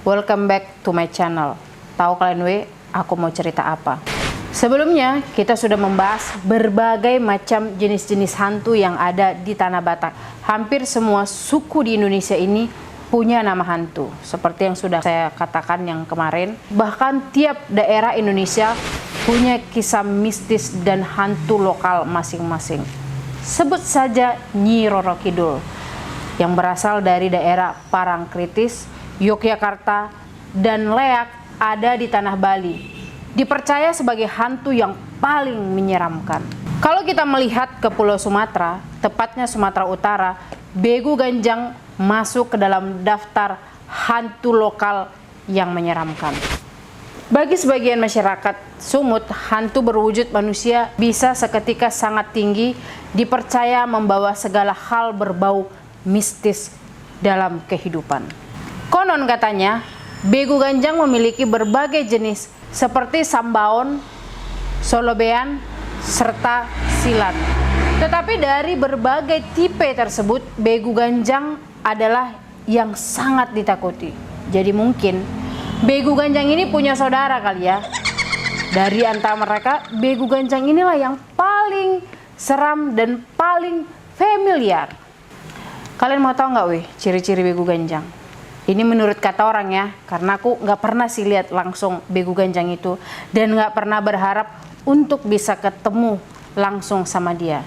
Welcome back to my channel. Tahu kalian aku mau cerita apa? Sebelumnya kita sudah membahas berbagai macam jenis-jenis hantu yang ada di Tanah Batak. Hampir semua suku di Indonesia ini punya nama hantu. Seperti yang sudah saya katakan yang kemarin, bahkan tiap daerah Indonesia punya kisah mistis dan hantu lokal masing-masing. Sebut saja Nyi Roro Kidul yang berasal dari daerah Parangtritis, Yogyakarta, dan Leak ada di tanah Bali. Dipercaya sebagai hantu yang paling menyeramkan. Kalau kita melihat ke Pulau Sumatera, tepatnya Sumatera Utara, Begu Ganjang masuk ke dalam daftar hantu lokal yang menyeramkan. Bagi sebagian masyarakat Sumut, hantu berwujud manusia bisa seketika sangat tinggi, dipercaya membawa segala hal berbau mistis dalam kehidupan. Konon katanya, Begu Ganjang memiliki berbagai jenis seperti sambaon, solobean, serta silat. Tetapi dari berbagai tipe tersebut, Begu Ganjang adalah yang sangat ditakuti. Jadi mungkin Begu Ganjang ini punya saudara kali ya. Dari antara mereka, Begu Ganjang inilah yang paling seram dan paling familiar. Kalian mau tahu nggak ciri-ciri Begu Ganjang? Ini menurut kata orang ya, karena aku nggak pernah sih lihat langsung Begu Ganjang itu, dan nggak pernah berharap untuk bisa ketemu langsung sama dia.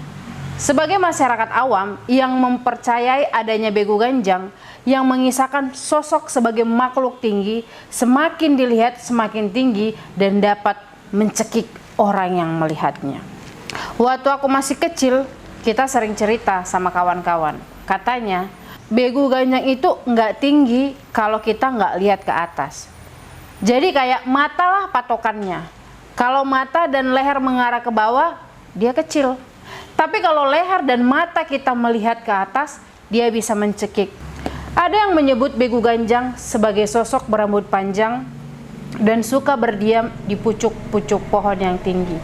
Sebagai masyarakat awam yang mempercayai adanya Begu Ganjang yang mengisahkan sosok sebagai makhluk tinggi, semakin dilihat semakin tinggi dan dapat mencekik orang yang melihatnya. Waktu aku masih kecil, kita sering cerita sama kawan-kawan. Katanya, Begu Ganjang itu nggak tinggi kalau kita nggak lihat ke atas. Jadi kayak mata lah patokannya. Kalau mata dan leher mengarah ke bawah, dia kecil. Tapi kalau leher dan mata kita melihat ke atas, dia bisa mencekik. Ada yang menyebut Begu Ganjang sebagai sosok berambut panjang dan suka berdiam di pucuk-pucuk pohon yang tinggi.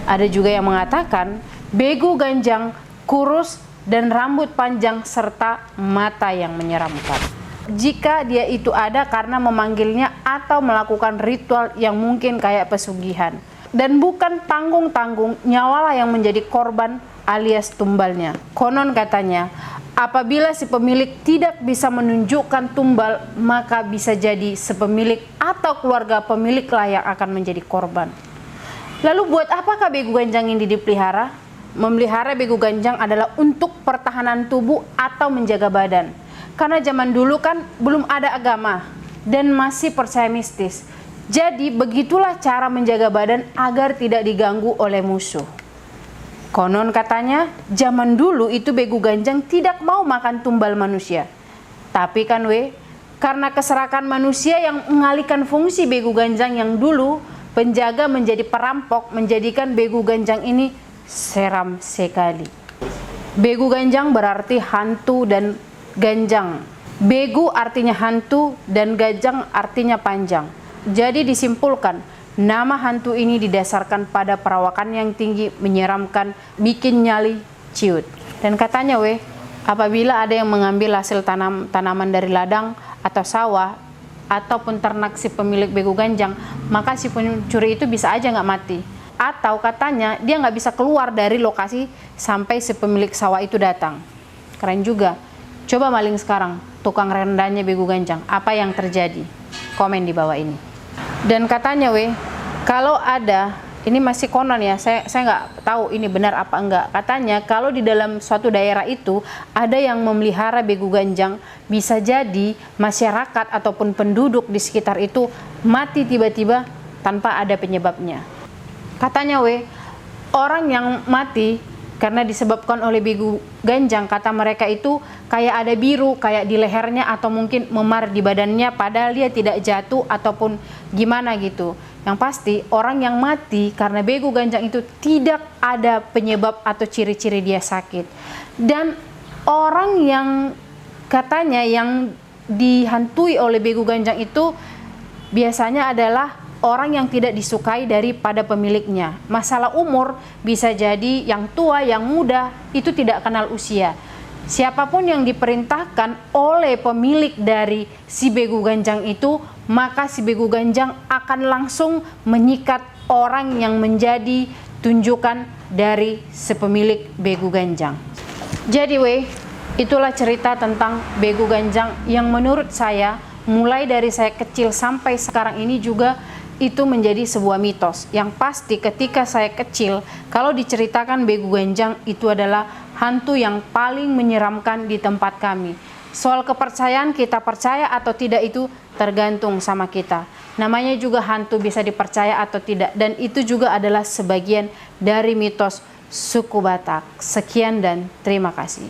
Ada juga yang mengatakan Begu Ganjang kurus dan rambut panjang serta mata yang menyeramkan. Jika dia itu ada karena memanggilnya atau melakukan ritual yang mungkin kayak pesugihan. Dan bukan tanggung-tanggung, nyawalah yang menjadi korban alias tumbalnya. Konon katanya, apabila si pemilik tidak bisa menunjukkan tumbal, maka bisa jadi si pemilik atau keluarga pemilik lah yang akan menjadi korban. Lalu buat apakah Begu Ganjang ini dipelihara? Memelihara Begu Ganjang adalah untuk pertahanan tubuh atau menjaga badan. Karena zaman dulu kan belum ada agama dan masih percaya mistis. Jadi begitulah cara menjaga badan agar tidak diganggu oleh musuh. Konon katanya zaman dulu itu Begu Ganjang tidak mau makan tumbal manusia. Tapi kan karena keserakan manusia yang mengalihkan fungsi Begu Ganjang yang dulu penjaga menjadi perampok, menjadikan Begu Ganjang ini seram sekali. Begu Ganjang berarti hantu dan ganjang. Begu artinya hantu dan ganjang artinya panjang. Jadi disimpulkan, nama hantu ini didasarkan pada perawakan yang tinggi, menyeramkan, bikin nyali ciut. Dan katanya apabila ada yang mengambil hasil tanaman dari ladang atau sawah ataupun ternak si pemilik Begu Ganjang, maka si pencuri itu bisa aja nggak mati. Atau katanya dia nggak bisa keluar dari lokasi sampai si pemilik sawah itu datang. Keren juga. Coba maling sekarang, tukang rendahnya Begu Ganjang, apa yang terjadi? Komen di bawah ini. Dan katanya kalau ada, ini masih konon ya, saya nggak tahu ini benar apa enggak. Katanya kalau di dalam suatu daerah itu ada yang memelihara Begu Ganjang, bisa jadi masyarakat ataupun penduduk di sekitar itu mati tiba-tiba tanpa ada penyebabnya. Katanya orang yang mati karena disebabkan oleh Begu Ganjang, kata mereka itu kayak ada biru, kayak di lehernya atau mungkin memar di badannya, padahal dia tidak jatuh ataupun gimana gitu. Yang pasti orang yang mati karena Begu Ganjang itu tidak ada penyebab atau ciri-ciri dia sakit. Dan orang yang katanya yang dihantui oleh Begu Ganjang itu biasanya adalah orang yang tidak disukai daripada pemiliknya. Masalah umur bisa jadi yang tua, yang muda, itu tidak kenal usia. Siapapun yang diperintahkan oleh pemilik dari si begu ganjang itu, maka si begu ganjang akan langsung menyikat orang yang menjadi tunjukan dari si pemilik begu ganjang. Jadi itulah cerita tentang begu ganjang yang menurut saya mulai dari saya kecil sampai sekarang ini juga itu menjadi sebuah mitos. Yang pasti ketika saya kecil, kalau diceritakan begu ganjang itu adalah hantu yang paling menyeramkan di tempat kami. Soal kepercayaan, kita percaya atau tidak itu tergantung sama kita. Namanya juga hantu, bisa dipercaya atau tidak, dan itu juga adalah sebagian dari mitos suku Batak. Sekian dan terima kasih.